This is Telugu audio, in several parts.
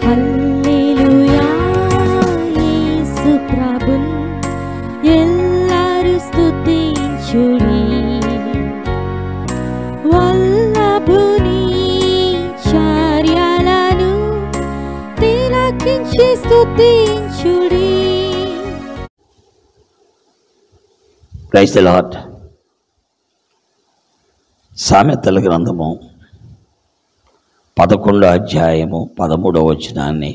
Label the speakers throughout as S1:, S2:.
S1: హల్లెలూయా యేసు ప్రభున్ ఎల్లరు స్తుతించుడి వల్లభుని చర్యలను తిలకించి స్తుతించుడి.
S2: Praise the Lord. సామెతల గ్రంథము 11వ అధ్యాయము 13వ వచనాన్ని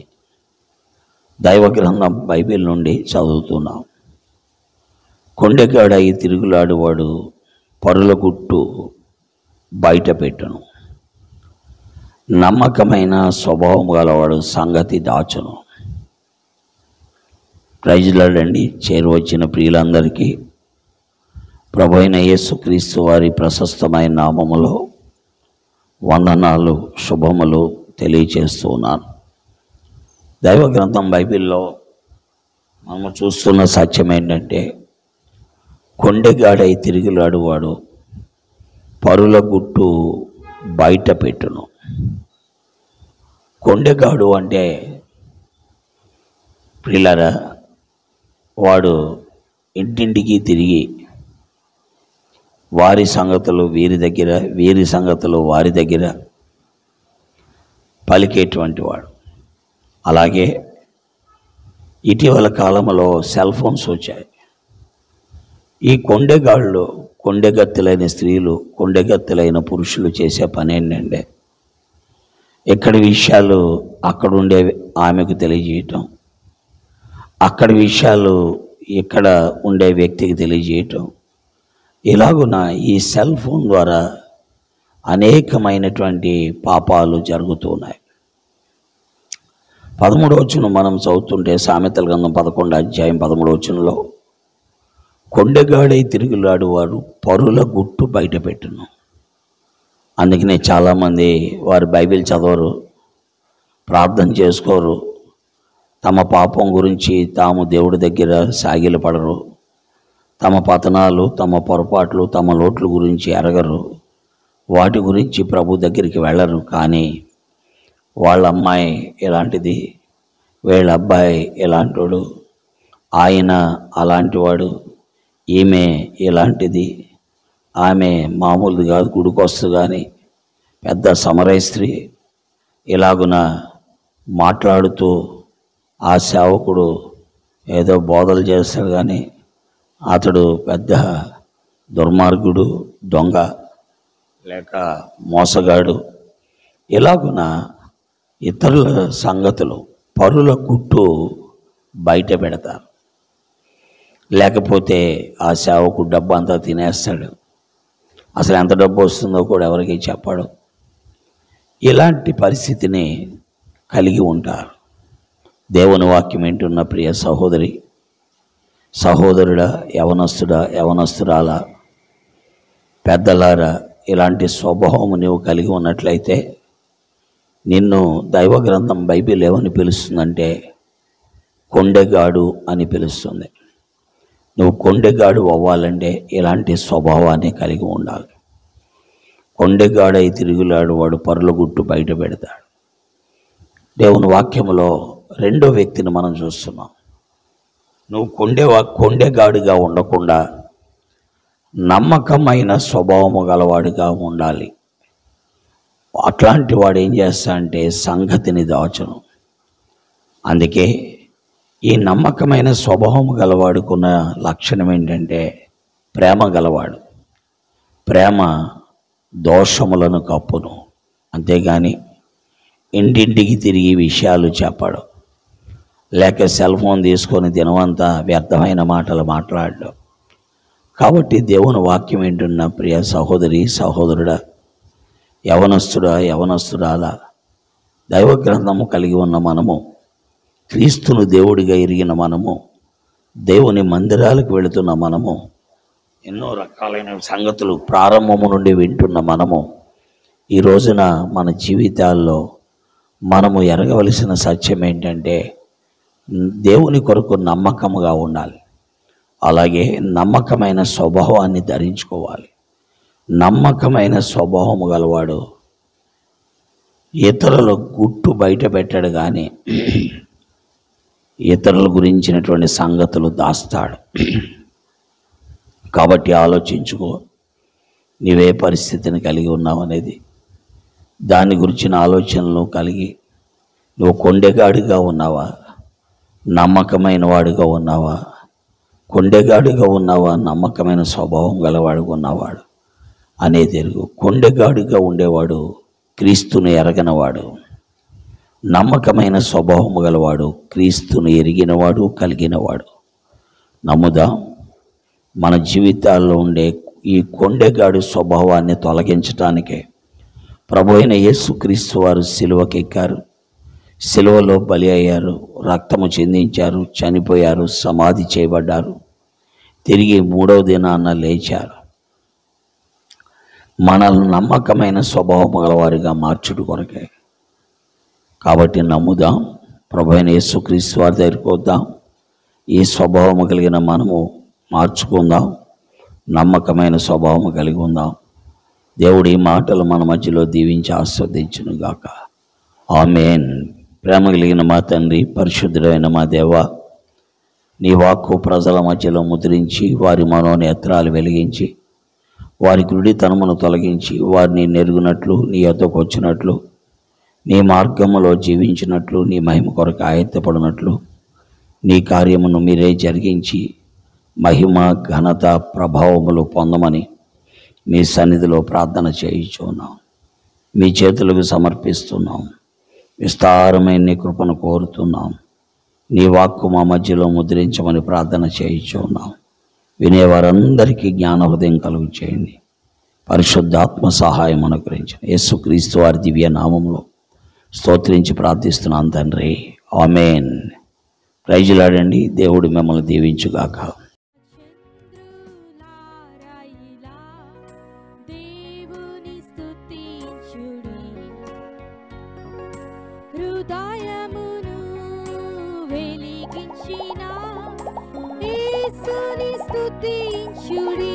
S2: దైవ గ్రంథం బైబిల్ నుండి చదువుతున్నాం. కొండెగాడై తిరుగులాడువాడు పరుల గుట్టు బయట పెట్టును, నమ్మకమైన స్వభావం గలవాడు సంగతి దాచును. ప్రైజ్ లార్డ్ అండి. చేరువచ్చిన ప్రియులందరికీ ప్రభు అయిన యేసుక్రీస్తు వారి ప్రశస్తమైన నామములో వందనాలు, శుభములు తెలియచేస్తూ ఉన్నాను. దైవ గ్రంథం బైబిల్లో మనము చూస్తున్న సత్యం ఏంటంటే, కొండెగాడై తిరుగులాడువాడు పరుల గుట్టు బయట పెట్టును. కొండెగాడు అంటే ప్రియులారా, వాడు ఇంటింటికి తిరిగి వారి సంగతులు వీరి దగ్గర, వీరి సంగతులు వారి దగ్గర పలికేటువంటి వాడు. అలాగే ఇటీవల కాలంలో సెల్ ఫోన్స్ వచ్చాయి. ఈ కొండెగాళ్ళు, కొండెగత్తెలైన స్త్రీలు, కొండెగత్తెలైన పురుషులు చేసే పని ఏంటంటే, ఎక్కడి విషయాలు అక్కడుండే ఆమెకు తెలియజేయటం, అక్కడి విషయాలు ఇక్కడ ఉండే వ్యక్తికి తెలియజేయటం. ఇలాగున ఈ సెల్ ఫోన్ ద్వారా అనేకమైనటువంటి పాపాలు జరుగుతున్నాయి. 13వ వచనం మనం చదువుతుంటే, సామెతల గ్రంథం 11వ అధ్యాయం 13వ వచనంలో, కొండెగాడై తిరుగులాడువాడు పరుల గుట్టు బయట పెట్టును. అందుకనే చాలామంది వారు బైబిల్ చదవరు, ప్రార్థన చేసుకోరు, తమ పాపం గురించి తాము దేవుడి దగ్గర సాగిలపడరు, తమ పతనాలు, తమ పొరపాట్లు, తమ లోట్ల గురించి ఎరగరు, వాటి గురించి ప్రభు దగ్గరికి వెళ్ళరు. కానీ వాళ్ళ అమ్మాయి ఎలాంటిది, వీళ్ళ అబ్బాయి ఎలాంటివాడు, ఆయన అలాంటివాడు, ఈమె ఎలాంటిది, ఆమె మామూలుది కాదు, గుడికొస్తు కానీ పెద్ద సమరయ స్త్రీ, ఇలాగున మాట్లాడుతూ ఆ సేవకుడు ఏదో బోధలు చేస్తాడు కానీ అతడు పెద్ద దుర్మార్గుడు, దొంగ, లేక మోసగాడు. ఇలాగున ఇతరుల సంగతులు పరుల గుట్టు బయట పెడతారు. లేకపోతే ఆ సేవకుడు డబ్బు అంతా తినేస్తాడు, అసలు ఎంత డబ్బు వస్తుందో కూడా ఎవరికి చెప్పడు. ఇలాంటి పరిస్థితిని కలిగి ఉంటారు. దేవుని వాక్యం వింటున్న ప్రియ సహోదరి, సహోదరుడా, యవనస్తుడా, యవనస్తురాలా, పెద్దలారా, ఇలాంటి స్వభావం నీవు కలిగి ఉన్నట్లయితే నిన్ను దైవ గ్రంథం బైబిల్ ఏమని పిలుస్తుందంటే, కొండెగాడు అని పిలుస్తుంది. నువ్వు కొండెగాడు అవ్వాలంటే ఇలాంటి స్వభావాన్ని కలిగి ఉండాలి. కొండెగాడై తిరుగులాడు వాడు పరుల గుట్టు బయట పెడతాడు. దేవుని వాక్యములో రెండో వ్యక్తిని మనం చూస్తున్నాం. నువ్వు కొండెగాడుగా ఉండకుండా నమ్మకమైన స్వభావము గలవాడిగా ఉండాలి. అట్లాంటి వాడు ఏం చేస్తా అంటే సంగతిని దాచును. అందుకే ఈ నమ్మకమైన స్వభావము గలవాడుకున్న లక్షణం ఏంటంటే ప్రేమ గలవాడు. ప్రేమ దోషములను కప్పును. అంతేగాని ఇంటింటికి తిరిగి విషయాలు చెప్పడు, లేక సెల్ ఫోన్ తీసుకొని దినమంతా వ్యర్థమైన మాటలు మాట్లాడడం. కాబట్టి దేవుని వాక్యం వింటున్న ప్రియ సహోదరి, సహోదరుడా, యవనస్తుడా, యవనస్తురాలా, దైవ గ్రంథము కలిగి ఉన్న మనము, క్రీస్తును దేవుడిగా ఎరిగిన మనము, దేవుని మందిరాలకు వెళుతున్న మనము, ఎన్నో రకాలైన సంగతులు ప్రారంభము నుండి వింటున్న మనము, ఈ రోజున మన జీవితాల్లో మనము ఎరగవలసిన సత్యం ఏంటంటే, దేవుని కొరకు నమ్మకముగా ఉండాలి. అలాగే నమ్మకమైన స్వభావాన్ని ధరించుకోవాలి. నమ్మకమైన స్వభావము గలవాడు ఇతరుల గుట్టు బయట పెట్టాడు, కానీ ఇతరుల గురించినటువంటి సంగతులు దాస్తాడు. కాబట్టి ఆలోచించుకో, నీవే పరిస్థితిని కలిగి ఉన్నావు అనేది. దాని గురించిన ఆలోచనలు కలిగి నువ్వు కొండెగాడిగా ఉన్నావా, నమ్మకమైన వాడిగా ఉన్నావా? కొండెగాడిగా ఉన్నావా, నమ్మకమైన స్వభావం గలవాడుగా ఉన్నవాడు అనేది ఎరుగు. కొండెగాడిగా ఉండేవాడు క్రీస్తును ఎరగనవాడు, నమ్మకమైన స్వభావం గలవాడు క్రీస్తును ఎరిగినవాడు, కలిగినవాడు. నమ్ముదా? మన జీవితాల్లో ఉండే ఈ కొండెగాడి స్వభావాన్ని తొలగించటానికే ప్రభు అయిన యేసుక్రీస్తు వారు సిలువకెక్కారు, సిలువలో బలి అయ్యారు, రక్తము చిందించారు, చనిపోయారు, సమాధి చేయబడ్డారు, తిరిగి 3వ దినాన లేచారు. మనల్ని నమ్మకమైన స్వభావం గలవారిగా మార్చుడు కొరకే. కాబట్టి నమ్ముదాం, ప్రభు అయిన యేసుక్రీస్తు వారి దగ్గరికి వద్దాం. ఈ స్వభావం కలిగిన మనము మార్చుకుందాం, నమ్మకమైన స్వభావం కలిగి ఉందాం. దేవుడి మాటలు మన మధ్యలో దీవించి ఆస్వాదించునుగాక. ఆమేన్. ప్రేమ కలిగిన మా తండ్రి, పరిశుద్ధుడైన మా దేవ, నీ వాక్కు ప్రజల మధ్యలో ముద్రించి వారి మనోనేత్రాలు వెలిగించి వారి గుడితనమును తొలగించి వారిని నెరుగునట్లు, నీ యొద్దకు వచ్చినట్లు, నీ మార్గములో జీవించినట్లు, నీ మహిమ కొరకు ఆయత్తపడినట్లు నీ కార్యమును మీరే జరిగించి మహిమ, ఘనత, ప్రభావములు పొందమని మీ సన్నిధిలో ప్రార్థన చేయించున్నాం. మీ చేతులకు సమర్పిస్తున్నాం. విస్తారమైన నీ కృపను కోరుతున్నాం. నీ వాక్కు మా మధ్యలో ముద్రించమని ప్రార్థన చేయించున్నాం. వినేవారందరికీ జ్ఞాన హృదయం కలుగు చేయండి. పరిశుద్ధాత్మ సహాయం అనుగ్రహించండి. యేసుక్రీస్తు వారి దివ్య నామములో స్తోత్రించి ప్రార్థిస్తున్నాను తండ్రి. ఆమేన్. ప్రైజులాడండి. దేవుడు మిమ్మల్ని దీవించుగాక.
S1: దేవుని స్తుతించుడి, హృదయమును వెలిగించిన యేసుని స్తుతించుడి.